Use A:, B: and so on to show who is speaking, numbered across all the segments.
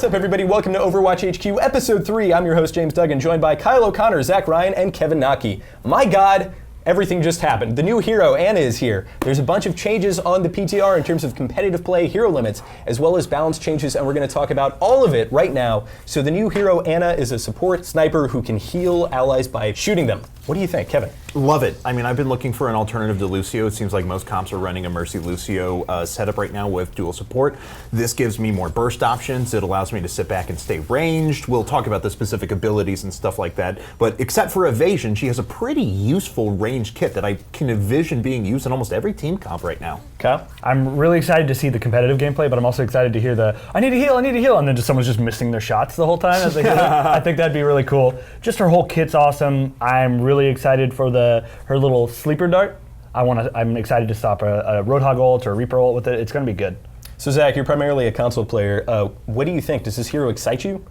A: What's up, everybody? Welcome to Overwatch HQ, Episode 3. I'm your host, James Duggan, joined by Kyle O'Connor, Zach Ryan, and Kevin Naki. My God, everything just happened. The new hero, Ana, is here. There's a bunch of changes on the PTR in terms of competitive play, hero limits, as well as balance changes, and we're going to talk about all of it right now. So the new hero, Ana, is a support sniper who can heal allies by shooting them. What do you think, Kevin?
B: Love it. I mean, I've been looking for an alternative to Lucio. It seems like most comps are running a Mercy Lucio setup right now with dual support. This gives me more burst options. It allows me to sit back and stay ranged. We'll talk about the specific abilities and stuff like that. But except for evasion, she has a pretty useful ranged kit that I can envision being used in almost every team comp right now.
A: Kyle?
C: I'm really excited to see the competitive gameplay, but I'm also excited to hear the I need to heal, and then someone's just missing their shots the whole time as they heal. I think that'd be really cool. Just her whole kit's awesome. I'm really excited for her little sleeper dart. I'm excited to stop a Roadhog ult or a Reaper ult with it. It's going to be good.
A: So Zach, you're primarily a console player. What do you think? Does this hero excite you?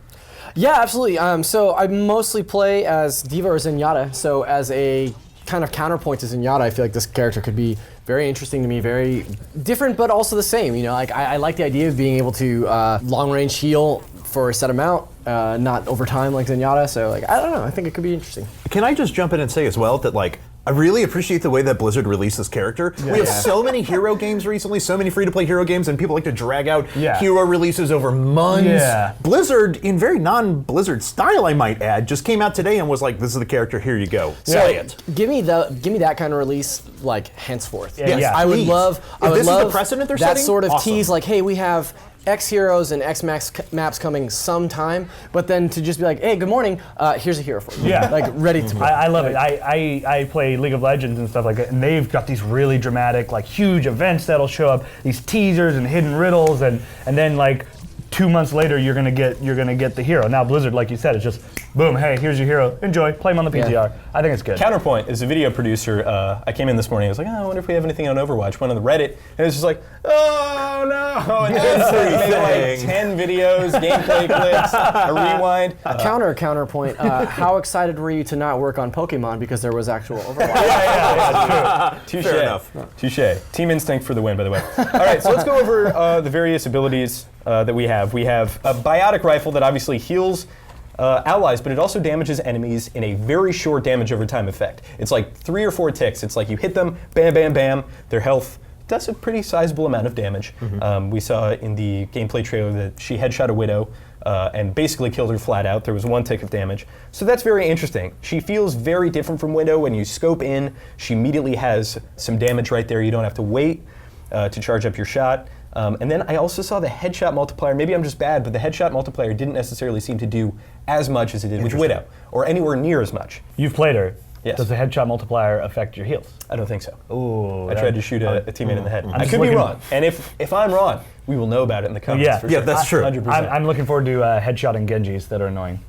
D: Yeah, absolutely. So I mostly play as D.Va or Zenyatta. So as a kind of counterpoint to Zenyatta, I feel like this character could be very interesting to me, very different, but also the same. You know, like I like the idea of being able to long range heal for a set amount, not over time like Zenyatta. So like I don't know. I think it could be interesting.
B: Can I just jump in and say as well that like I really appreciate the way that Blizzard released this character. Yeah. We have so many hero games recently, so many free-to-play hero games, and people like to drag out hero releases over months. Yeah. Blizzard, in very non-Blizzard style, I might add, just came out today and was like, "This is the character. Here you go. Play it."
D: Give me that kind of release, like henceforth.
B: Yes,
D: yeah. I would love.
B: If this is the precedent they're
D: that
B: setting,
D: sort of
B: awesome.
D: tease, like, hey, we have X heroes and X maps coming sometime, but then to just be like, hey, good morning, here's a hero for you.
C: Yeah.
D: Like, ready to play.
C: I love it. I play League of Legends and stuff like that, and they've got these really dramatic, like, huge events that'll show up, these teasers and hidden riddles, and then, like, 2 months later, you're gonna get the hero. Now Blizzard, like you said, is just boom. Hey, here's your hero. Enjoy. Play him on the PTR. Yeah. I think it's good.
A: Counterpoint is a video producer. I came in this morning. I was like, I wonder if we have anything on Overwatch. Went on the Reddit, and it's just like, oh no! And made like 10 videos, gameplay clips, a rewind.
D: Counterpoint. How excited were you to not work on Pokemon because there was actual Overwatch?
A: yeah, touche.
B: Fair enough.
A: Touche. Team Instinct for the win, by the way. All right, so let's go over the various abilities that we have. We have a biotic rifle that obviously heals allies, but it also damages enemies in a very short damage over time effect. It's like 3 or 4 ticks. It's like you hit them, bam, bam, bam, their health does a pretty sizable amount of damage. Mm-hmm. We saw in the gameplay trailer that she headshot a Widow and basically killed her flat out. There was 1 tick of damage. So that's very interesting. She feels very different from Widow. When you scope in, she immediately has some damage right there. You don't have to wait to charge up your shot. And then I also saw the headshot multiplier. Maybe I'm just bad, but the headshot multiplier didn't necessarily seem to do as much as it did with Widow, or anywhere near as much.
C: You've played her.
A: Yes.
C: Does the headshot multiplier affect your heals?
A: I don't think so.
C: Ooh,
A: I tried to shoot a teammate in the head.
C: I'm
A: I could be wrong. And if I'm wrong, we will know about it in the comments.
C: Yeah,
A: for sure.
B: that's true.
A: 100%.
C: I'm looking forward to headshotting Genjis that are annoying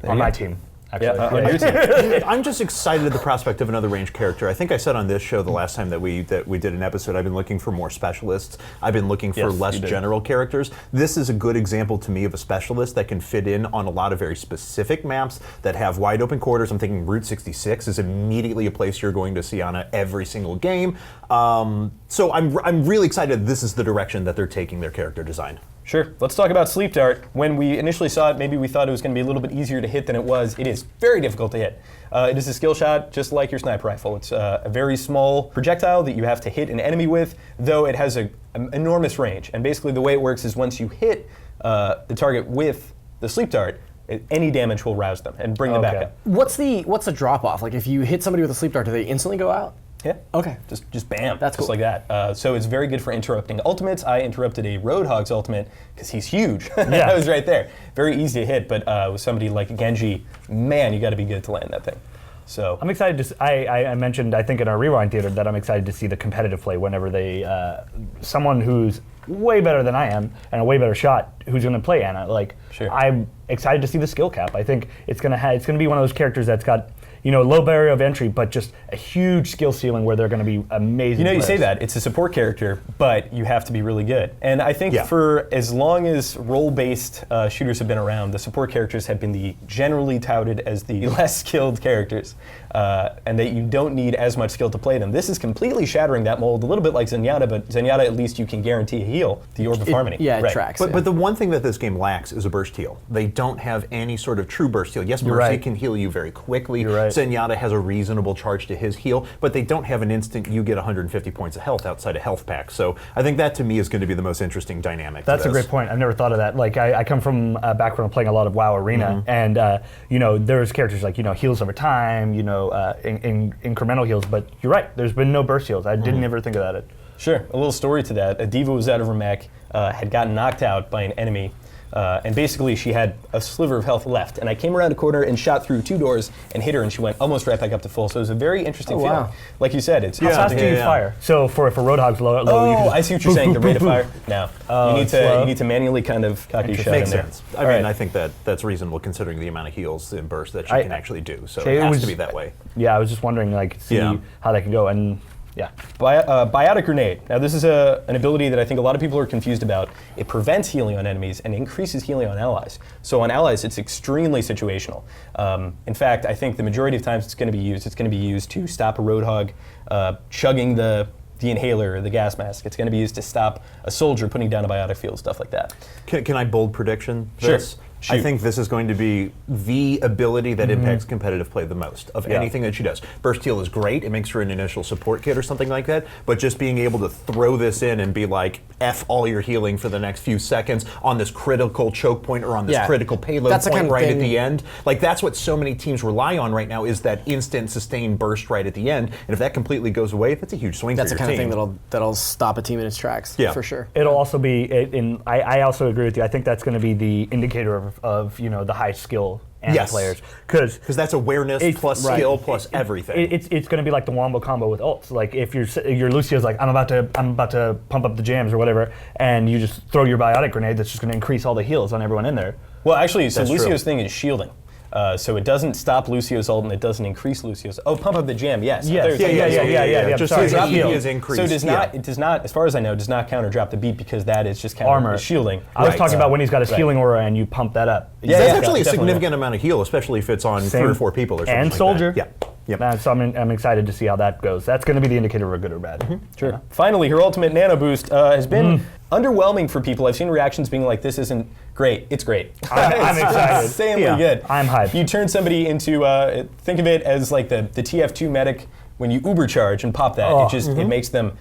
C: on my team. Actually.
A: On your team.
B: I'm just excited at the prospect of another ranged character. I think I said on this show the last time that we did an episode, I've been looking for more specialists. I've been looking for less general characters. This is a good example to me of a specialist that can fit in on a lot of very specific maps that have wide open corridors. I'm thinking Route 66 is immediately a place you're going to see on every single game. So I'm really excited this is the direction that they're taking their character design.
A: Sure. Let's talk about Sleep Dart. When we initially saw it, maybe we thought it was going to be a little bit easier to hit than it was. It is very difficult to hit. It is a skill shot, just like your sniper rifle. It's a very small projectile that you have to hit an enemy with, though it has an enormous range. And basically the way it works is once you hit the target with the Sleep Dart, any damage will rouse them and bring them back up.
D: What's the drop off? Like if you hit somebody with a Sleep Dart, do they instantly go out?
A: Yeah.
D: Okay.
A: Just bam.
D: That's
A: just
D: cool.
A: like that. So it's very good for interrupting ultimates. I interrupted a Roadhog's ultimate because he's huge.
C: Yeah.
A: I was right there. Very easy to hit, but with somebody like Genji, man, you got to be good to land that thing. So
C: I'm excited to. I mentioned I think in our rewind theater that I'm excited to see the competitive play whenever they someone who's way better than I am and a way better shot who's going to play Ana. Like
A: sure.
C: I'm excited to see the skill cap. I think it's going to be one of those characters that's got. low barrier of entry, but just a huge skill ceiling where they're going to be amazing.
A: You
C: players.
A: say that it's a support character, but you have to be really good. And I think for as long as role-based shooters have been around, the support characters have been the generally touted as the less skilled characters, and that you don't need as much skill to play them. This is completely shattering that mold, a little bit like Zenyatta, but Zenyatta at least you can guarantee a heal, the Orb of Harmony.
D: Yeah, it tracks.
B: But the one thing that this game lacks is a burst heal. They don't have any sort of true burst heal. Yes, Mercy can heal you very quickly. Zenyatta has a reasonable charge to his heal, but they don't have an instant you get 150 points of health outside a health pack. So I think that to me is going to be the most interesting dynamic.
C: That's a great point. I've never thought of that. Like I come from a background of playing a lot of WoW Arena, and there's characters like heals over time, incremental heals. But you're right. There's been no burst heals. I didn't ever think of that.
A: Sure. A little story to that. A diva was out of her mech, had gotten knocked out by an enemy. And basically, she had a sliver of health left. And I came around a corner and shot through 2 doors and hit her, and she went almost right back up to full. So it was a very interesting feeling.
D: Wow.
A: Like you said, it's
C: how fast do you fire? So if Roadhog's low, you can just
A: I see what you're saying. The rate of fire. No, you need to manually kind of cocky shot
B: Makes
A: in there.
B: sense. I mean, I think that's reasonable considering the amount of heals in burst that you can actually do. So it has to be that way.
C: Yeah, I was just wondering, see how that can go. And
A: Biotic Grenade. Now this is an ability that I think a lot of people are confused about. It prevents healing on enemies and increases healing on allies. So on allies, it's extremely situational. In fact, I think the majority of times it's going to be used to stop a Roadhog chugging the inhaler or the gas mask. It's going to be used to stop a soldier putting down a biotic field, stuff like that.
B: Can I bold prediction this?
A: Sure.
B: I think this is going to be the ability that impacts competitive play the most of anything that she does. Burst heal is great. It makes her an initial support kit or something like that, but just being able to throw this in and be like, F all your healing for the next few seconds on this critical choke point or on this critical payload point right at the end. Like, that's what so many teams rely on right now is that instant sustained burst right at the end. And if that completely goes away, that's a huge swing for your team.
D: That's the kind of thing that'll stop a team in its tracks, for sure.
C: It'll also be, I also agree with you, I think that's going to be the indicator of the high skill players, because
B: that's awareness plus skill plus everything.
C: It's going to be like the wombo combo with ults. Like if your Lucio's like I'm about to pump up the jams or whatever, and you just throw your biotic grenade, that's just going to increase all the heals on everyone in there.
A: Well, actually, so Lucio's thing is shielding. So it doesn't stop Lucio's ult and it doesn't increase Lucio's. Oh, pump up the jam, yes.
C: Yeah.
B: Just his EP is increased.
A: So it does not, as far as I know, does not counter drop the beat because that is just counter
C: armor
A: shielding.
C: I was talking about when he's got his healing aura and you pump that up.
B: That's actually a significant amount of heal, especially if it's on 3 or 4 people or something
C: and
B: like
C: soldier.
B: That. Yeah.
C: So I'm excited to see how that goes. That's going to be the indicator of good or bad.
A: Sure. Finally, her ultimate nano boost has been underwhelming for people. I've seen reactions being like, "This isn't great." It's great.
C: I'm excited.
A: Insanely good.
C: I'm hyped.
A: You turn somebody into think of it as like the TF2 medic when you uber charge and pop that. It makes them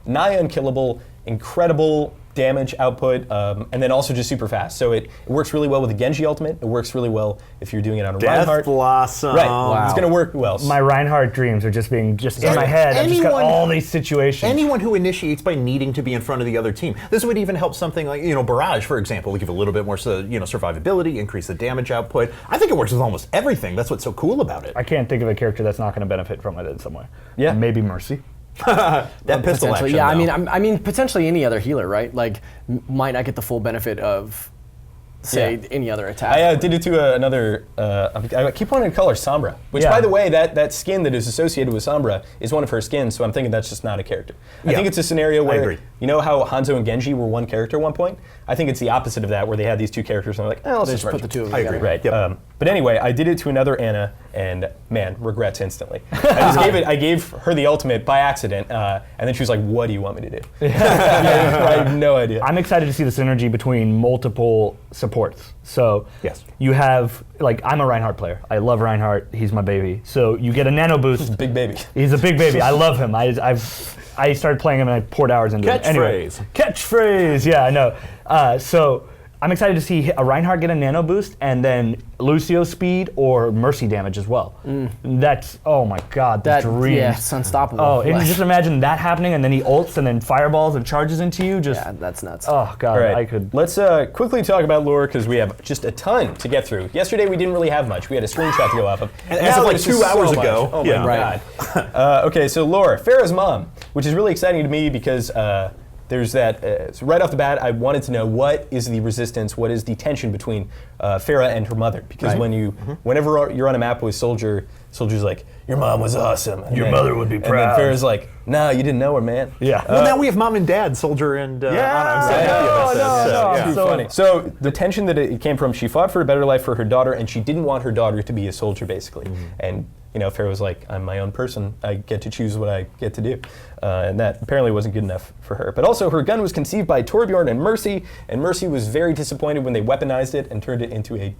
A: nigh unkillable, incredible damage output, and then also just super fast. So it works really well with the Genji ultimate. It works really well if you're doing it on a Reinhardt.
B: Blossom.
A: Right. Wow. It's going to work well.
C: My Reinhardt dreams are just in my head. I've just got all these situations.
B: Anyone who initiates by needing to be in front of the other team. This would even help something like, Barrage, for example. We give a little bit more survivability, increase the damage output. I think it works with almost everything. That's what's so cool about it.
C: I can't think of a character that's not going to benefit from it in some way.
A: Yeah.
C: Maybe Mercy.
B: That pistol action.
D: Yeah,
B: though.
D: I mean, potentially any other healer, right? Like, might not get the full benefit of, say, any other attack.
A: I did it to another. I keep wanting to call her Sombra, which, by the way, that skin that is associated with Sombra is one of her skins. So I'm thinking that's just not a character. I think it's a scenario where you know how Hanzo and Genji were one character at one point. I think it's the opposite of that, where they had these 2 characters and they're like, let's just
D: put the 2 of them together.
A: Right. Yep. But anyway, I did it to another Ana, and man, regrets instantly. I gave her the ultimate by accident, and then she was like, "What do you want me to do?" I have no idea.
C: I'm excited to see the synergy between multiple supports. So you have, I'm a Reinhardt player. I love Reinhardt. He's my baby. So you get a nano boost.
A: He's a big baby.
C: He's a big baby. I love him. I started playing him and I poured hours into him. Anyway, catchphrase. Yeah, I know. So I'm excited to see a Reinhardt get a nano boost and then Lucio speed or Mercy damage as well. That's, oh my god, the dream.
D: Yeah, it's unstoppable.
C: Oh, and just imagine that happening and then he ults and then fireballs and charges into you.
D: Yeah, that's nuts.
C: Oh god,
A: right.
C: I could.
A: Let's quickly talk about lore because we have just a ton to get through. Yesterday we didn't really have much. We had a screenshot to go off of.
B: And as of like 2 hours ago.
A: Oh my god. Okay, so lore, Farah's mom, which is really exciting to me because there's that, so right off the bat, I wanted to know what is the resistance, what is the tension between Farah and her mother? Because whenever you're on a map with Soldier, Soldier's like, your mom was awesome. And
C: Your
A: then-
C: mother would be proud.
A: And then Farrah's like, nah, you didn't know her, man.
C: Yeah.
B: Well, now we have mom and dad, Soldier and Anna. I'm so
C: I
B: happy
C: know,
B: about this.
C: I know,
B: So,
C: I
B: yeah.
C: know.
A: Too funny. So the tension that it came from, she fought for a better life for her daughter, and she didn't want her daughter to be a soldier, basically. And Farrah was like, I'm my own person. I get to choose what I get to do. And that apparently wasn't good enough for her. But also, her gun was conceived by Torbjorn and Mercy was very disappointed when they weaponized it and turned it into a,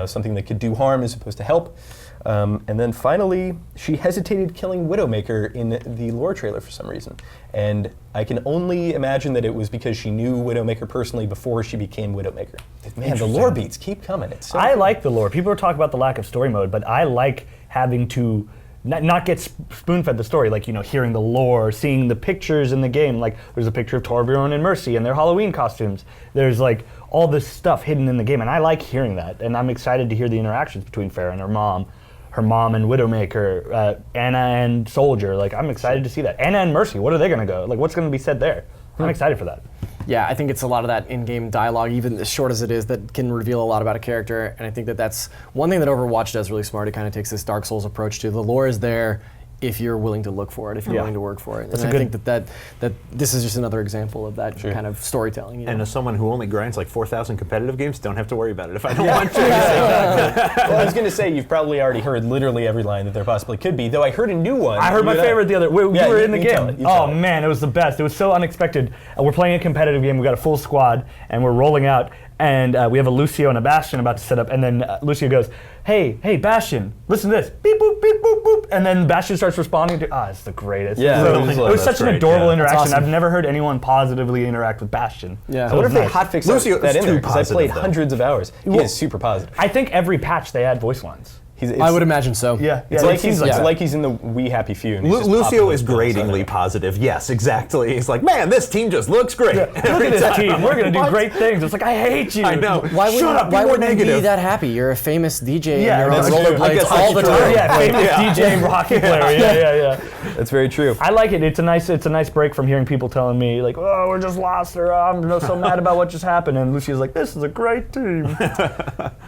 A: something that could do harm as opposed to help. And then finally, she hesitated killing Widowmaker in the lore trailer for some reason. And I can only imagine that it was because she knew Widowmaker personally before she became Widowmaker. Man, the lore beats keep coming. It's so
C: I
A: cool.
C: like the lore. People are talking about the lack of story mode, but I like having to not get spoon-fed the story, like, hearing the lore, seeing the pictures in the game. Like, there's a picture of Torbjorn and Mercy in their Halloween costumes. There's, like, all this stuff hidden in the game, and I like hearing that. And I'm excited to hear the interactions between Farrah and her mom and Widowmaker, Anna and Soldier. Like, I'm excited to see that. Anna and Mercy, what are they going to go? Like, what's going to be said there? I'm excited for that.
D: Yeah, I think it's a lot of that in-game dialogue, even as short as it is, that can reveal a lot about a character. And I think that that's one thing that Overwatch does really smart. It kind of takes this Dark Souls approach to the lore is there if you're willing to look for it, if you're willing to work for it.
C: That's
D: and
C: a
D: I
C: good-
D: think that this is just another example of that kind of storytelling.
B: And as someone who only grinds like 4,000 competitive games, don't have to worry about it if I don't want to.
A: Well, I was going to say, you've probably already heard literally every line that there possibly could be, though I heard a new one.
C: I heard my favorite the other. We
A: Yeah,
C: were
A: you-
C: in the
A: you tell
C: game.
A: it, you tell it.
C: Man, it was the best. It was so unexpected. We're playing a competitive game. We got a full squad, and we're rolling out. And we have a Lucio and a Bastion about to set up. And then Lucio goes, "Hey, Bastion, listen to this. Beep boop, beep boop, boop." And then Bastion starts responding to. It's the greatest.
A: Yeah,
C: So,
A: it was
C: it was
B: that's
C: such an
B: great,
C: adorable
B: yeah.
C: interaction.
D: awesome.
C: I've never heard anyone positively interact with Bastion.
D: Yeah.
A: I wonder if they
C: nice.
A: hotfix
B: Lucio
A: that
B: is
A: in there,
B: too
A: because I
B: positive,
A: played
B: though.
A: hundreds of hours. He is super positive.
C: I think every patch they add voice lines.
D: I would imagine so.
A: It's like he's in the We Happy Few. And he's just
B: Lucio
A: popping
B: is
A: those bullets
B: gratingly
A: out.
B: positive. Yes, exactly. He's like, man, this team just looks great.
C: Look at this team. We're going to do
B: What?
C: great things. It's like, I hate you.
B: I know.
D: Why would
B: Shut up, be
D: why
B: more
D: would you be
B: negative.
D: that happy? You're a famous DJ
C: Yeah,
D: and you're on
C: that's true.
B: I
D: rollerblades
B: guess
D: all the
B: that's true.
D: time.
C: Yeah, famous DJ rocket player. Yeah.
A: That's very true.
C: I like it. It's a nice break from hearing people telling me like, "Oh, we're just lost," or "I'm so mad about what just happened." And Lucia's like, "This is a great team."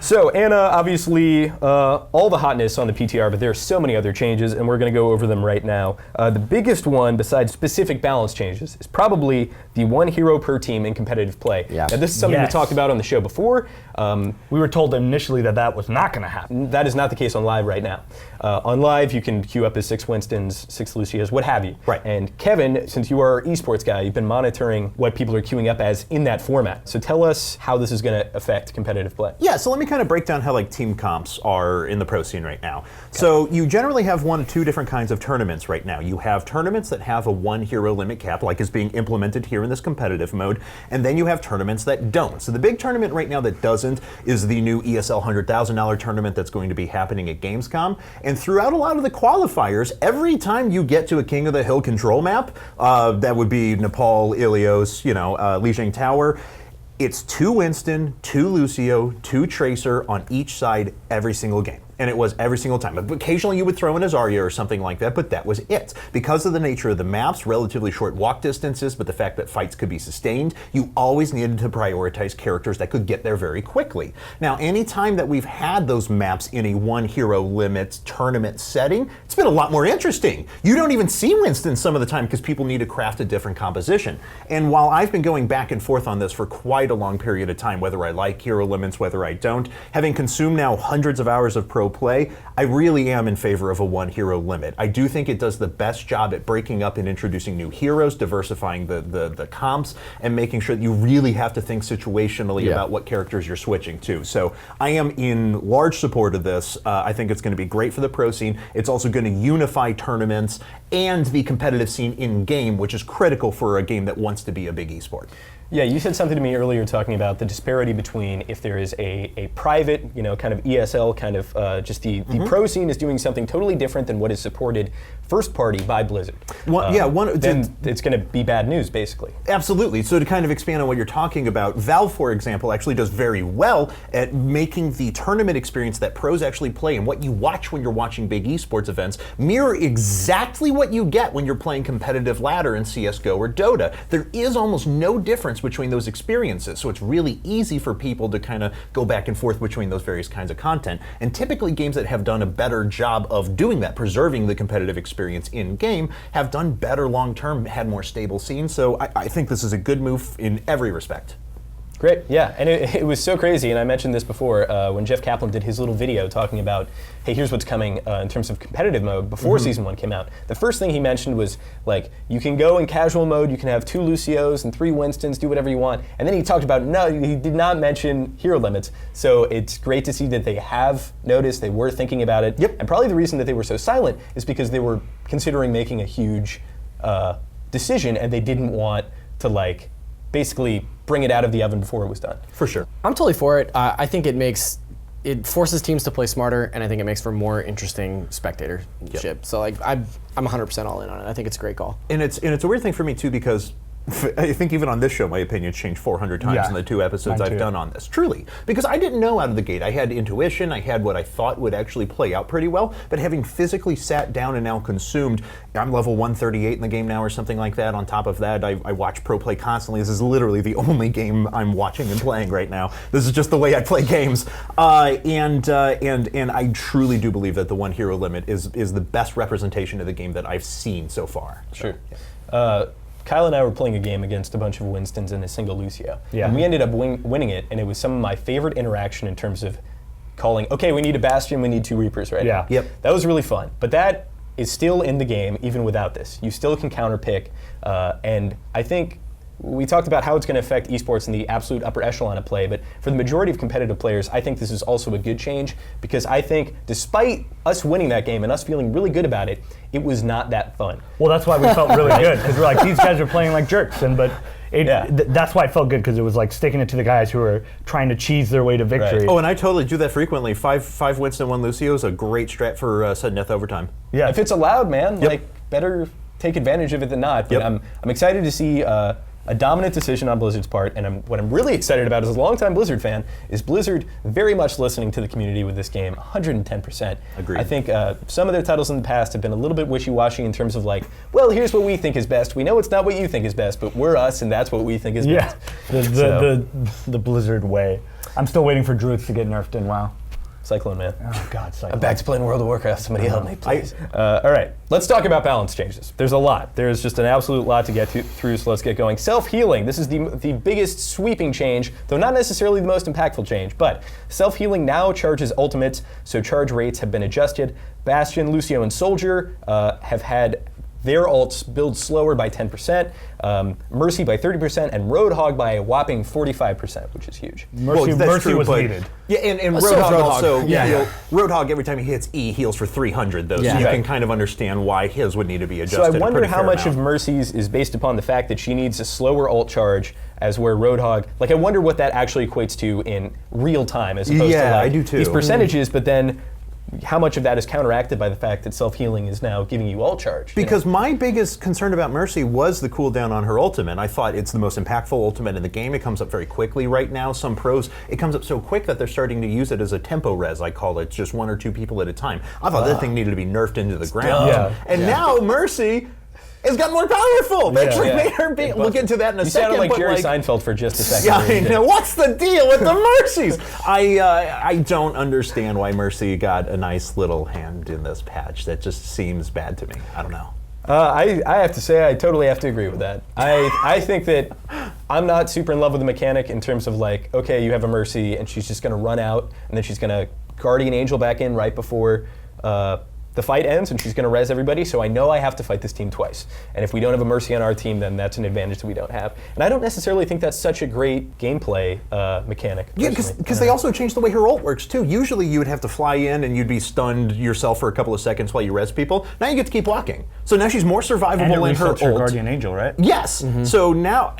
A: So Anna, obviously, all the hotness on the PTR, but there are so many other changes, and we're going to go over them right now. The biggest one, besides specific balance changes, is probably the one hero per team in competitive play.
D: Yeah.
A: Now, this is something we
C: Yes.
A: talked about on the show before.
C: We were told initially that was not going to happen.
A: That is not the case on live right now. On live, you can queue up as 6 Winstons, 6 Lucias, what have you.
B: Right.
A: And Kevin, since you are our esports guy, you've been monitoring what people are queuing up as in that format. So tell us how this is going to affect competitive play.
B: Yeah, so let me kind of break down how like team comps are in the pro scene right now. So you generally have one of two different kinds of tournaments right now. You have tournaments that have a one hero limit cap, like is being implemented here in this competitive mode, and then you have tournaments that don't. So the big tournament right now that doesn't is the new ESL $100,000 tournament that's going to be happening at Gamescom. And throughout a lot of the qualifiers, every time you get to a King of the Hill control map, that would be Nepal, Ilios, Lijiang Tower, it's 2 Winston, 2 Lucio, 2 Tracer on each side every single game. And it was every single time. Occasionally you would throw in a Zarya or something like that, but that was it. Because of the nature of the maps, relatively short walk distances, but the fact that fights could be sustained, you always needed to prioritize characters that could get there very quickly. Now, anytime that we've had those maps in a one hero limit tournament setting, it's been a lot more interesting. You don't even see Winston some of the time because people need to craft a different composition. And while I've been going back and forth on this for quite a long period of time, whether I like hero limits, whether I don't, having consumed now hundreds of hours of pro play, I really am in favor of a one hero limit. I do think it does the best job at breaking up and introducing new heroes, diversifying the comps, and making sure that you really have to think situationally about what characters you're switching to. So I am in large support of this. I think it's going to be great for the pro scene. It's also going to unify tournaments and the competitive scene in game, which is critical for a game that wants to be a big esport.
A: Yeah, you said something to me earlier talking about the disparity between if there is a private, kind of ESL, kind of just the pro scene is doing something totally different than what is supported first party by Blizzard. Then it's going to be bad news, basically.
B: Absolutely. So to kind of expand on what you're talking about, Valve, for example, actually does very well at making the tournament experience that pros actually play and what you watch when you're watching big esports events mirror exactly what you get when you're playing competitive ladder in CSGO or Dota. There is almost no difference difference between those experiences. So it's really easy for people to kind of go back and forth between those various kinds of content. And typically games that have done a better job of doing that, preserving the competitive experience in-game, have done better long-term, had more stable scenes. So I think this is a good move in every respect.
A: Great, yeah, and it was so crazy, and I mentioned this before, when Jeff Kaplan did his little video talking about, hey, here's what's coming in terms of competitive mode before Season 1 came out. The first thing he mentioned was, like, you can go in casual mode, you can have 2 Lucios and 3 Winstons, do whatever you want, and then he talked about, no, he did not mention hero limits, so it's great to see that they have noticed, they were thinking about it, and probably the reason that they were so silent is because they were considering making a huge decision, and they didn't want to, like, basically bring it out of the oven before it was done.
B: For sure.
D: I'm totally for it. I think it forces teams to play smarter, and I think it makes for more interesting spectatorship. So like I'm 100% all in on it. I think it's a great call.
B: And it's a weird thing for me too, because I think even on this show, my opinion's changed 400 times in the 2 episodes I've done on this. Truly. Because I didn't know out of the gate. I had intuition, I had what I thought would actually play out pretty well, but having physically sat down and now consumed, I'm level 138 in the game now or something like that. On top of that, I watch pro play constantly. This is literally the only game I'm watching and playing right now. This is just the way I play games. And I truly do believe that the 1 hero limit is the best representation of the game that I've seen so far.
A: Sure. Kyle and I were playing a game against a bunch of Winstons and a single Lucio.
C: Yeah.
A: And we ended up winning it, and it was some of my favorite interaction in terms of calling, okay, we need a Bastion, we need 2 Reapers right now.
B: Yep.
A: That was really fun. But that is still in the game, even without this. You still can counterpick, and I think we talked about how it's going to affect esports in the absolute upper echelon of play, but for the majority of competitive players, I think this is also a good change, because I think despite us winning that game and us feeling really good about it, it was not that fun.
C: Well, that's why we felt really good, because we're like, these guys are playing like jerks, that's why it felt good, because it was like sticking it to the guys who are trying to cheese their way to victory.
A: Right.
B: Oh, and I totally do that frequently. 5 Winston, 1 Lucio is a great strat for sudden death overtime.
A: Yeah. If it's allowed, man, like, better take advantage of it than not. But I'm excited to see a dominant decision on Blizzard's part, and what I'm really excited about as a longtime Blizzard fan is Blizzard very much listening to the community with this game, 110%.
B: Agreed.
A: I think some of their titles in the past have been a little bit wishy-washy in terms of like, well, here's what we think is best. We know it's not what you think is best, but we're us, and that's what we think is best.
C: The Blizzard way. I'm still waiting for druids to get nerfed in WoW.
A: Cyclone, man.
C: Oh God, Cyclone.
A: I'm back to playing World of Warcraft. Somebody help me, please. All right, let's talk about balance changes. There's a lot. There's just an absolute lot to get through, so let's get going. Self-healing. This is the biggest sweeping change, though not necessarily the most impactful change, but self-healing now charges ultimates, so charge rates have been adjusted. Bastion, Lucio, and Soldier have had their ults build slower by 10%, Mercy by 30%, and Roadhog by a whopping 45%, which is huge.
C: Mercy was needed.
B: Yeah, and
D: So
B: Roadhog
D: Roadhog.
B: also,
D: Yeah.
B: Roadhog every time he hits E heals for 300 though, so
D: Yeah.
B: you
A: Right.
B: can kind of understand why his would need to be adjusted.
A: So I
B: a
A: wonder
B: pretty
A: how
B: fair
A: much
B: amount.
A: of Mercy's is based upon the fact that she needs a slower ult charge, as where Roadhog, like I wonder what that actually equates to in real time, as opposed to
B: Yeah,
A: like
B: I do too.
A: these percentages, but then how much of that is counteracted by the fact that self-healing is now giving you ult charge? you know?
B: Because my biggest concern about Mercy was the cooldown on her ultimate. I thought it's the most impactful ultimate in the game. It comes up very quickly right now. Some pros, it comes up so quick that they're starting to use it as a tempo res, I call it, just 1 or 2 people at a time. I thought that thing needed to be nerfed into the ground.
C: dumb.
B: And now Mercy has got more powerful. They actually made her be. We'll get to that in a
A: you
B: second.
A: sounded like
B: but
A: Jerry Seinfeld for just a second.
B: Yeah,
A: there,
B: I
A: you
B: know.
A: did.
B: What's the deal with the Mercies? I don't understand why Mercy got a nice little hand in this patch. That just seems bad to me. I don't know.
A: I have to say, I totally have to agree with that. I think that I'm not super in love with the mechanic in terms of like, okay, you have a Mercy and she's just going to run out and then she's going to Guardian Angel back in right before the fight ends and she's going to res everybody, so I know I have to fight this team twice. And if we don't have a Mercy on our team, then that's an advantage that we don't have. And I don't necessarily think that's such a great gameplay mechanic.
B: Yeah, because they also changed the way her ult works too. Usually you would have to fly in and you'd be stunned yourself for a couple of seconds while you res people. Now you get to keep walking. So now she's more survivable
C: And it
B: in her
C: resets her
B: ult.
C: Guardian Angel, right?
B: Yes. So now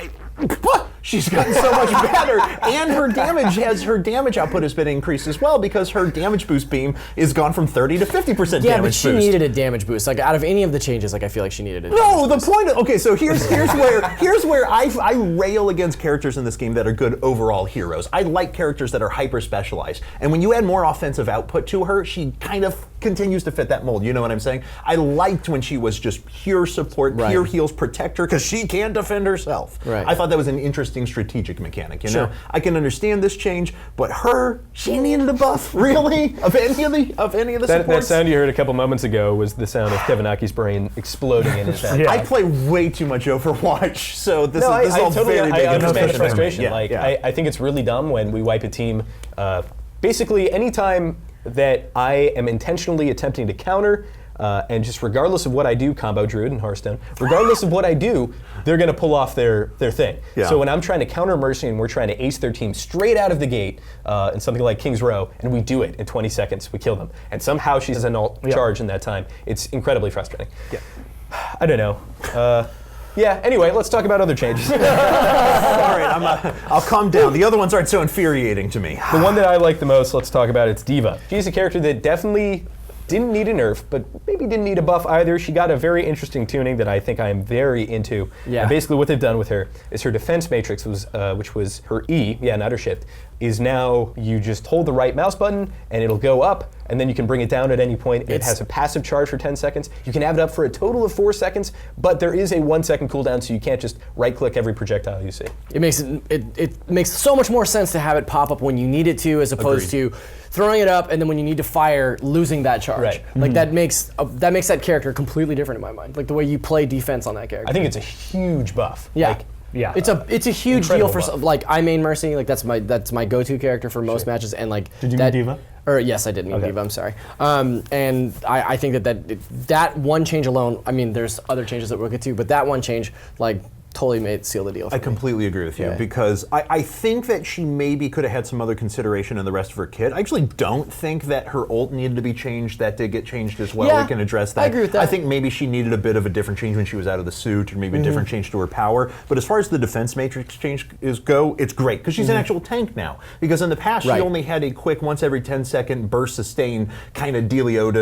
B: she's gotten so much better, and her damage output has been increased as well because her damage boost beam is gone from 30 to 50% damage
D: Yeah, but she
B: boost.
D: needed a damage boost. Like out of any of the changes, like I feel like she needed a
B: No,
D: damage
B: the
D: boost.
B: point of, okay, so here's where I rail against characters in this game that are good overall heroes. I like characters that are hyper specialized, and when you add more offensive output to her, she kind of continues to fit that mold. You know what I'm saying? I liked when she was just pure support, pure heals, protector, because she can defend herself.
D: Right.
B: I thought that was an interesting interesting strategic mechanic. You know, I can understand this change, but she needed a buff, really? Of any of the
A: That
B: supports?
A: sound you heard a couple moments ago was the sound of Kevin Aki's brain exploding in his head.
C: Yeah.
B: I play way too much Overwatch, so this
A: No,
B: is all
A: totally
B: very big
A: I understand the
B: information.
A: frustration.
B: Yeah,
A: I think it's really dumb when we wipe a team. Basically, anytime that I am intentionally attempting to counter, and just regardless of what I do, combo druid in Hearthstone, regardless of what I do, they're going to pull off their thing.
B: Yeah.
A: So when I'm trying to counter Mercy and we're trying to ace their team straight out of the gate in something like King's Row, and we do it in 20 seconds, we kill them, and somehow she has an alt charge in that time, it's incredibly frustrating.
B: Yeah.
A: I don't know. Yeah, anyway, let's talk about other changes.
B: All right, I'll calm down. The other ones aren't so infuriating to me.
A: The one that I like the most, let's talk about, it's D.Va. She's a character that definitely didn't need a nerf, but maybe didn't need a buff either. She got a very interesting tuning that I think I am very into.
D: Yeah.
A: And basically what they've done with her is her defense matrix, which was her E, not her shift, is now you just hold the right mouse button and it'll go up, and then you can bring it down at any point. It has a passive charge for 10 seconds. You can have it up for a total of 4 seconds, but there is a 1 second cooldown, so you can't just right-click every projectile you see.
D: It makes so much more sense to have it pop up when you need it to, as opposed to throwing it up and then when you need to fire, losing that charge.
A: Right.
D: Like that makes that character completely different in my mind. Like the way you play defense on that character.
A: I think it's a huge buff.
D: Yeah.
A: Like,
C: Yeah.
D: It's a huge deal
A: incredible
D: for
A: buff.
D: like I main Mercy, like that's my go-to character for most matches, and like
C: Did you mean D.Va?
D: Or yes, I did mean D.Va. I'm sorry. And I think that one change alone. I mean, there's other changes that we'll get to, but that one change like totally seal the deal for
B: I
D: me.
B: completely agree with you
D: Yeah.
B: because I think that she maybe could have had some other consideration in the rest of her kit. I actually don't think that her ult needed to be changed. That did get changed as well.
D: Yeah,
B: We can address that.
D: I agree with that.
B: I think maybe she needed a bit of a different change when she was out of the suit, or maybe a different change to her power. But as far as the defense matrix change go, it's great because she's an actual tank now. Because in the past,
D: Right.
B: she only had a quick once every 10-second burst sustain kind of dealio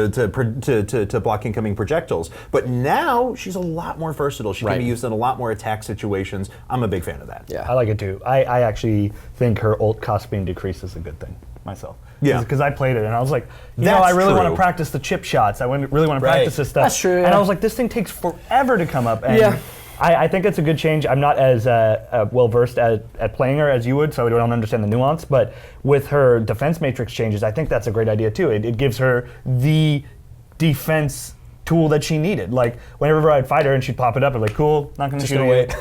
B: to block incoming projectiles. But now she's a lot more versatile. She
D: Right.
B: can be used in a lot more attack situations. I'm a big fan of that.
D: Yeah.
C: I like it too. I actually think her ult cost being decreased is a good thing myself.
B: Yeah.
C: Because I played it and I was like,
B: That's
C: I really want
B: true.
C: to practice the chip shots. I really want to
A: Right.
C: practice this stuff.
D: That's true,
C: And
D: yeah.
C: I was like, this thing takes forever to come up. And
D: Yeah.
C: I think it's a good change. I'm not as well versed at playing her as you would, so I don't understand the nuance. But with her defense matrix changes, I think that's a great idea too. It gives her the defense tool that she needed. Like whenever I'd fight her and she'd pop it up, I'm like, cool, not gonna
A: Just
C: shoot
A: gonna
C: you.
A: wait.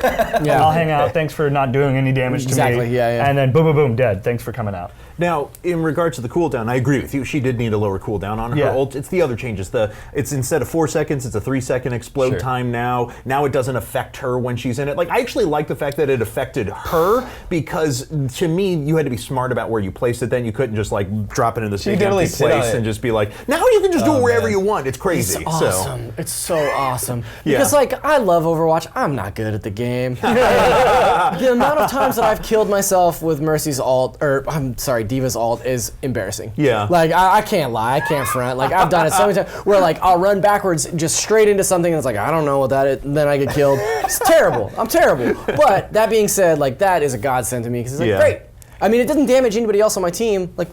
D: Yeah.
C: I'll hang out. Thanks for not doing any damage to me.
D: Exactly, yeah.
C: And then boom, boom, boom, dead. Thanks for coming out.
B: Now, in regards to the cooldown, I agree with you. She did need a lower cooldown on her
C: Yeah.
B: ult. It's the other changes. It's instead of 4 seconds, it's a 3-second explode
A: Sure.
B: time now. Now it doesn't affect her when she's in it. Like, I actually like the fact that it affected her because, to me, you had to be smart about where you placed it. Then you couldn't just like drop it in the same
A: literally
B: empty
A: sit on
B: place
A: it.
B: and just be like, now you can just do it wherever
A: man.
B: you want. It's crazy.
D: It's awesome. It's so awesome.
B: Yeah.
D: Because like I love Overwatch. I'm not good at the game. The amount of times that I've killed myself with Mercy's ult, or I'm sorry, D.Va's ult is embarrassing.
B: Yeah.
D: Like I can't lie. I can't front. Like I've done it so many times where like I'll run backwards just straight into something and it's like I don't know what that is, and then I get killed. It's terrible. I'm terrible. But that being said, like that is a godsend to me because it's like
B: Yeah.
D: great. I mean, it doesn't damage anybody else on my team. Like,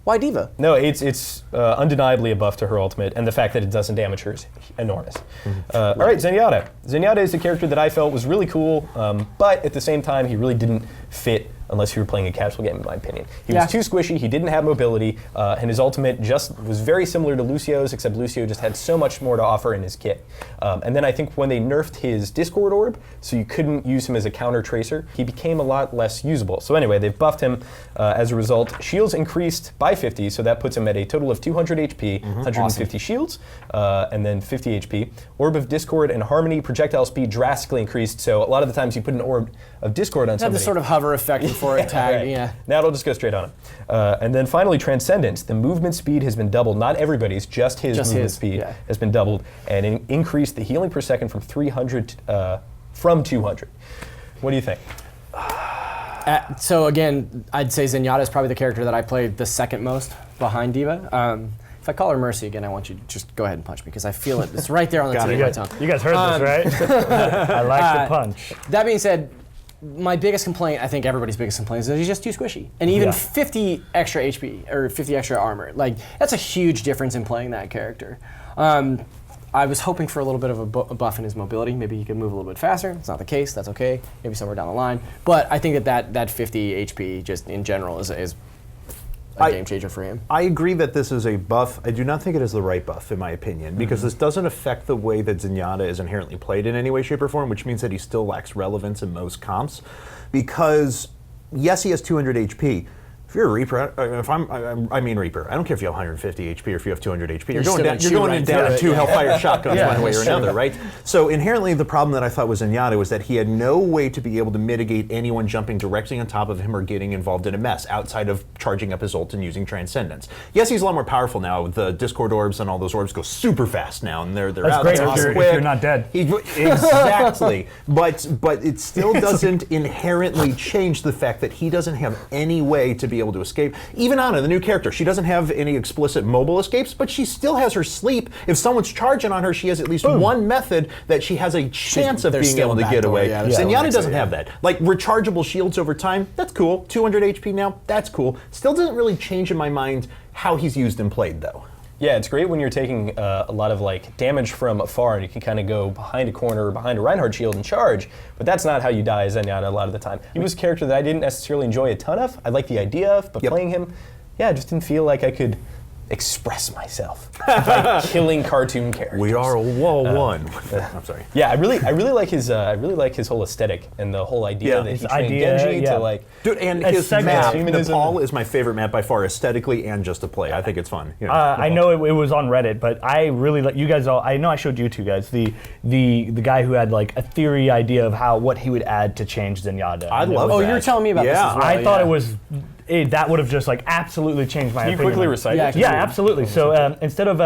D: why D.Va?
A: No, it's undeniably a buff to her ultimate, and the fact that it doesn't damage her is enormous. All right, Zenyatta. Zenyatta is a character that I felt was really cool, but at the same time, he really didn't fit unless you were playing a casual game, in my opinion. He
D: Yeah.
A: was too squishy, he didn't have mobility, and his ultimate just was very similar to Lucio's, except Lucio just had so much more to offer in his kit. And then I think when they nerfed his Discord orb, so you couldn't use him as a counter tracer, he became a lot less usable. So anyway, they've buffed him as a result. Shields increased by 50, so that puts him at a total of 200 HP, 150 shields, and then 50 HP. Orb of Discord and Harmony projectile speed drastically increased, so a lot of the times you put an Orb of Discord on
D: It had
A: somebody.
D: this sort of hover effect before it tagged.
A: Right.
D: Yeah.
A: Now it'll just go straight on him. And then finally, Transcendence. The movement speed has been doubled. Not everybody's, just his
D: Just
A: movement
D: his,
A: speed
D: yeah.
A: has been doubled, and increased the healing per second from 300 from 200. What do you think?
D: So again, I'd say Zenyatta is probably the character that I played the second most behind D.Va. If I call her Mercy again, I want you to just go ahead and punch me because I feel it. It's right there on the tip of my tongue.
C: You guys heard this, right? I like the punch.
D: That being said, my biggest complaint, I think everybody's biggest complaint, is that he's just too squishy. And even
C: Yeah.
D: 50 extra HP or 50 extra armor, like that's a huge difference in playing that character. I was hoping for a little bit of a buff in his mobility. Maybe he could move a little bit faster. It's not the case. That's okay. Maybe somewhere down the line. But I think that 50 HP just in general is a game changer for him.
B: I agree that this is a buff. I do not think it is the right buff, in my opinion, because this doesn't affect the way that Zenyatta is inherently played in any way, shape, or form, which means that he still lacks relevance in most comps. Because, yes, he has 200 HP. If you're a Reaper, I mean Reaper. I don't care if you have 150 HP or if you have 200 HP. You're going down to 2 Hellfire shotguns one way or another, right? So inherently, the problem that I thought with Zenyatta was that he had no way to be able to mitigate anyone jumping directly on top of him or getting involved in a mess outside of charging up his ult and using Transcendence. Yes, he's a lot more powerful now. The Discord orbs and all those orbs go super fast now, and they're out
C: great
B: there
C: if
B: quick.
C: you're not dead.
B: Exactly, but it still doesn't inherently change the fact that he doesn't have any way to be able to escape. Even Ana, the new character, she doesn't have any explicit mobile escapes, but she still has her sleep. If someone's charging on her, she has at least one method that she has a chance of being able to get away. Zenyatta doesn't have that. Like rechargeable shields over time, that's cool. 200 HP now, that's cool. Still doesn't really change in my mind how he's used and played though.
A: Yeah, it's great when you're taking a lot of like damage from afar and you can kind of go behind a corner or behind a Reinhardt shield and charge, but that's not how you die as Zenyatta a lot of the time. He was a character that I didn't necessarily enjoy a ton of. I like the idea of, but playing him, yeah, I just didn't feel like I could express myself like killing cartoon characters.
B: We are one. I'm sorry.
A: Yeah, I really like his whole aesthetic and the whole idea that he trained Genji to like.
B: Dude, and his map, Nepal is my favorite map by far, aesthetically and just to play. I think it's fun. You know,
C: I know it was on Reddit, but I really like you guys all. I know I showed you two guys the guy who had like a theory idea of what he would add to change Zenyatta.
B: I love that.
D: Oh, you were telling me about this as well.
C: I thought it was. That would have just like absolutely changed my opinion.
A: Can you quickly recite it?
C: Yeah, absolutely. So instead of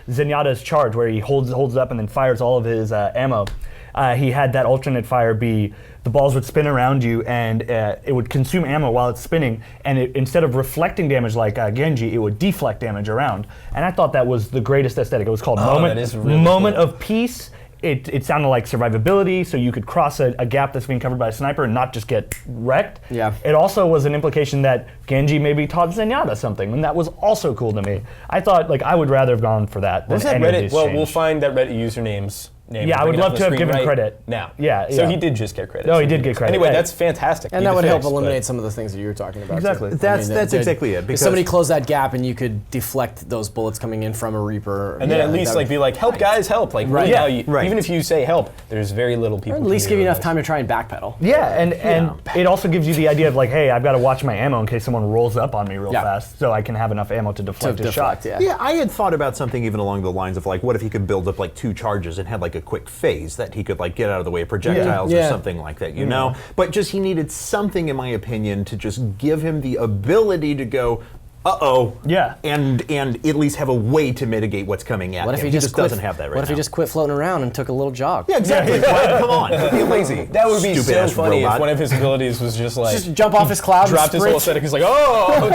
C: Zenyatta's charge, where he holds it up and then fires all of his ammo, he had that alternate fire be the balls would spin around you and it would consume ammo while it's spinning, and instead of reflecting damage like Genji, it would deflect damage around. And I thought that was the greatest aesthetic. It was called Moment of Peace. It sounded like survivability, so you could cross a gap that's being covered by a sniper and not just get wrecked.
D: Yeah.
C: It also was an implication that Genji maybe taught Zenyatta something, and that was also cool to me. I thought I would rather have gone for that than any of these
A: Well,
C: change.
A: we'll find that Reddit username's name.
C: Yeah, I would love to have given credit.
A: Now.
C: Yeah.
A: So he did just get credit.
C: No, he did get credit.
A: Anyway, that's fantastic.
D: And that would help eliminate some of the things that you were talking about.
C: Exactly.
D: Too.
B: That's exactly it.
D: If somebody closed that gap and you could deflect those bullets coming in from a Reaper.
A: And then at least be like, help guys, help. Like really now, even if you say help, there's very little people.
D: Or at least give you enough time to try and backpedal.
C: Yeah, and it also gives you the idea of like, hey, I've got to watch my ammo in case someone rolls up on me real fast, so I can have enough ammo to deflect a shot.
B: Yeah, I had thought about something even along the lines of like, what if he could build up like 2 charges and had like a quick phase that he could like get out of the way of projectiles or something like that, you know? But just he needed something, in my opinion, to just give him the ability to go, and at least have a way to mitigate what's coming at him.
D: What if he
B: just doesn't have that right now.
D: What if he just quit floating around and took a little jog?
B: Yeah, exactly. Come on, be lazy.
A: That would be so funny
B: robot.
A: if one of his abilities was just like
D: just jump off his cloud,
A: dropped his whole aesthetic. He's like, oh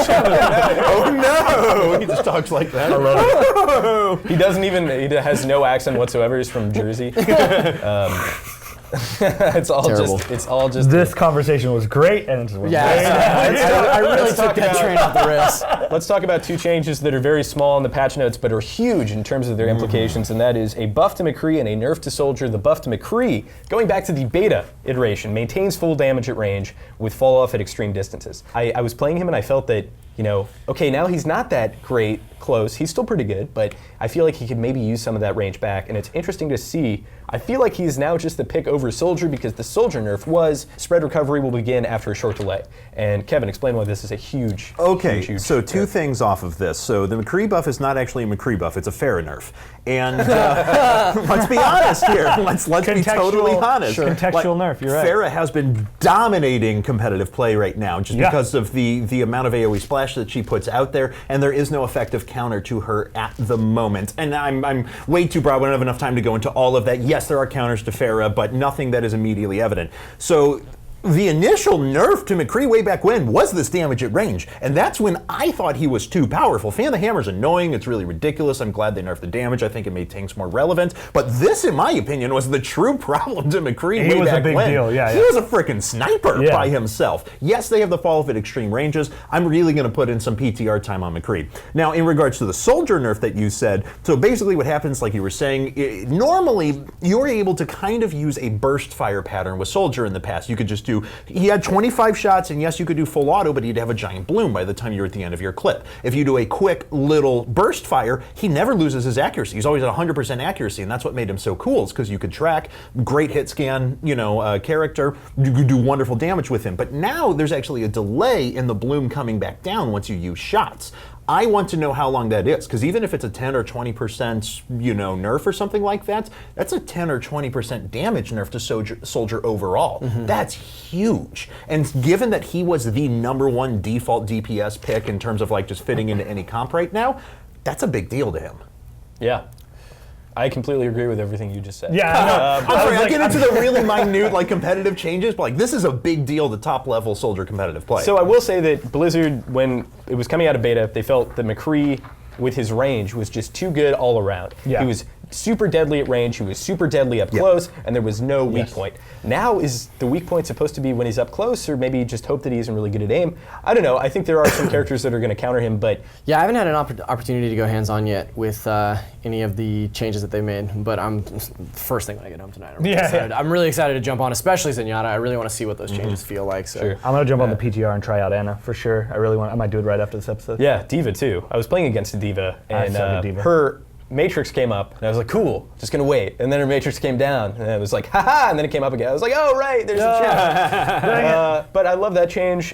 B: no! He just talks like that. I love
A: it. He doesn't even. He has no accent whatsoever. He's from Jersey. It's all just.
C: This conversation was great, and
D: I really took that train off the rails.
A: Let's talk about 2 changes that are very small in the patch notes, but are huge in terms of their implications, and that is a buff to McCree and a nerf to Soldier. The buff to McCree, going back to the beta iteration, maintains full damage at range with fall off at extreme distances. I was playing him and I felt that, okay, now he's not that great close. He's still pretty good, but I feel like he could maybe use some of that range back, and it's interesting to see. I feel like he's now just the pick over Soldier because the Soldier nerf was spread recovery will begin after a short delay. And Kevin, explain why this is a huge huge
B: so 2 things off of this. So the McCree buff is not actually a McCree buff, it's a Pharah nerf. And let's be honest here. Let's be totally honest.
C: Contextual nerf, you're right.
B: Pharah has been dominating competitive play right now just because of the amount of AoE splash that she puts out there, and there is no effective counter to her at the moment. And I'm way too broad. We don't have enough time to go into all of that. Yes, there are counters to Pharah, but nothing that is immediately evident. So the initial nerf to McCree way back when was this damage at range, and that's when I thought he was too powerful. Fan of the Hammer's annoying, it's really ridiculous, I'm glad they nerfed the damage, I think it made tanks more relevant, but this, in my opinion, was the true problem to McCree way back when. He was a big deal, He was a freaking sniper by himself. Yes, they have the fall at extreme ranges, I'm really going to put in some PTR time on McCree. Now, in regards to the Soldier nerf that you said, so basically what happens, like you were saying, normally you're able to kind of use a burst fire pattern with Soldier in the past. You could just do, he had 25 shots, and yes, you could do full auto, but he'd have a giant bloom by the time you're at the end of your clip. If you do a quick little burst fire, he never loses his accuracy. He's always at 100% accuracy, and that's what made him so cool, is because you could track, great hit scan, character, you could do wonderful damage with him. But now there's actually a delay in the bloom coming back down once you use shots. I want to know how long that is, because even if it's a 10 or 20%, nerf or something like that, that's a 10 or 20% damage nerf to Soldier overall. That's huge. And given that he was the #1 default DPS pick in terms of like just fitting into any comp right now, that's a big deal to him.
A: Yeah. I completely agree with everything you just said.
C: Yeah,
B: I'm sorry, I get into the really minute, like competitive changes, but like this is a big deal to top level Soldier competitive play.
A: So I will say that Blizzard, when it was coming out of beta, they felt that McCree, with his range, was just too good all around.
C: Yeah.
A: He was super deadly at range, he was super deadly up close, and there was no weak point. Now, is the weak point supposed to be when he's up close, or maybe just hope that he isn't really good at aim? I don't know. I think there are some characters that are going to counter him, but...
D: Yeah, I haven't had an opportunity to go hands-on yet with any of the changes that they made, but I'm first thing when I get home tonight. I'm really excited to jump on, especially Zenyatta. I really want to see what those changes feel like. So.
C: I'm going to jump on the PTR and try out Anna, for sure. I might do it right after this episode.
A: Yeah, D.Va too. I was playing against a D.Va, and her Matrix came up, and I was like, cool, just gonna wait. And then her Matrix came down, and it was like, haha, and then it came up again. I was like, oh, right, there's a change. But I love that change,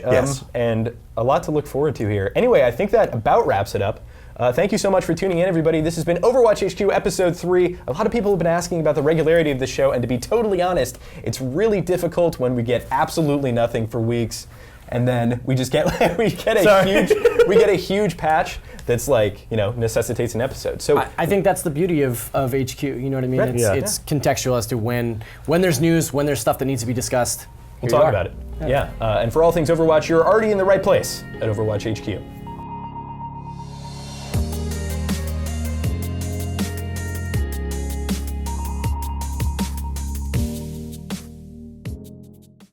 A: and a lot to look forward to here. Anyway, I think that about wraps it up. Thank you so much for tuning in, everybody. This has been Overwatch HQ Episode 3. A lot of people have been asking about the regularity of the show, and to be totally honest, it's really difficult when we get absolutely nothing for weeks, and then we just get we get a huge patch that's like, necessitates an episode. So
D: I think that's the beauty of HQ. You know what I mean?
A: Right.
D: It's contextual as to when there's news, when there's stuff that needs to be discussed.
A: We'll talk about it. Yeah. And for all things Overwatch, you're already in the right place at Overwatch HQ.